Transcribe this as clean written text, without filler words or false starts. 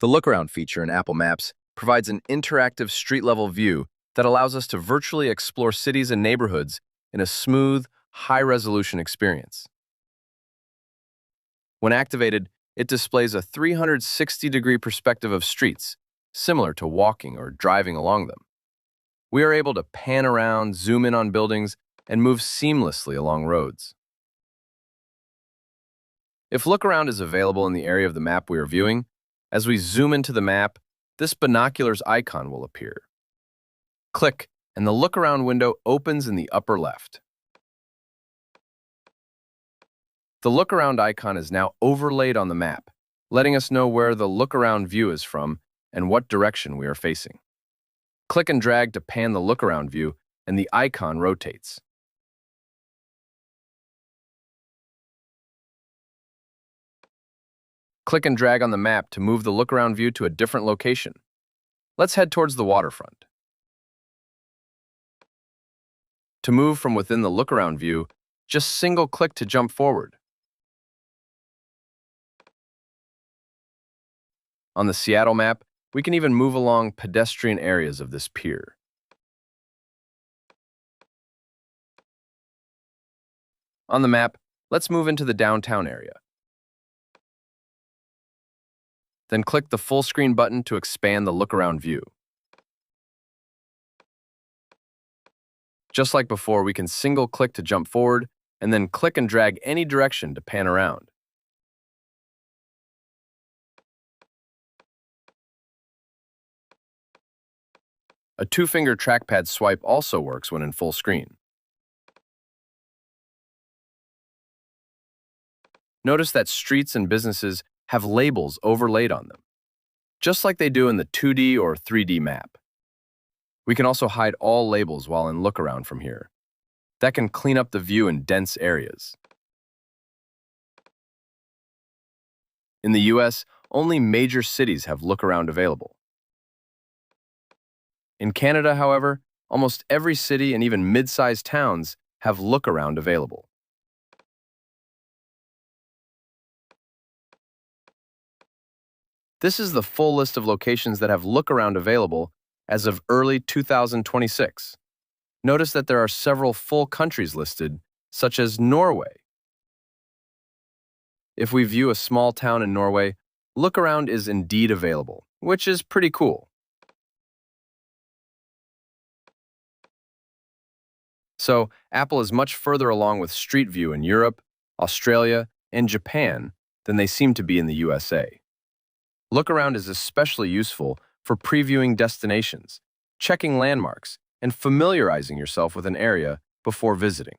The look-around feature in Apple Maps provides an interactive street-level view that allows us to virtually explore cities and neighborhoods in a smooth, high-resolution experience. When activated, it displays a 360-degree perspective of streets, similar to walking or driving along them. We are able to pan around, zoom in on buildings, and move seamlessly along roads. If look-around is available in the area of the map we are viewing, as we zoom into the map, this binoculars icon will appear. Click, and the look-around window opens in the upper left. The look-around icon is now overlaid on the map, letting us know where the look-around view is from and what direction we are facing. Click and drag to pan the look-around view, and the icon rotates. Click and drag on the map to move the look-around view to a different location. Let's head towards the waterfront. To move from within the look-around view, just single-click to jump forward. On the Seattle map, we can even move along pedestrian areas of this pier. On the map, let's move into the downtown area. Then click the full screen button to expand the look-around view. Just like before, we can single-click to jump forward, and then click and drag any direction to pan around. A two-finger trackpad swipe also works when in full screen. Notice that streets and businesses have labels overlaid on them, just like they do in the 2D or 3D map. We can also hide all labels while in look-around from here. That can clean up the view in dense areas. In the US, only major cities have look-around available. In Canada, however, almost every city and even mid-sized towns have look-around available. This is the full list of locations that have look-around available as of early 2026. Notice that there are several full countries listed, such as Norway. If we view a small town in Norway, look-around is indeed available, which is pretty cool. So, Apple is much further along with Street View in Europe, Australia, and Japan than they seem to be in the USA. Look-around is especially useful for previewing destinations, checking landmarks, and familiarizing yourself with an area before visiting.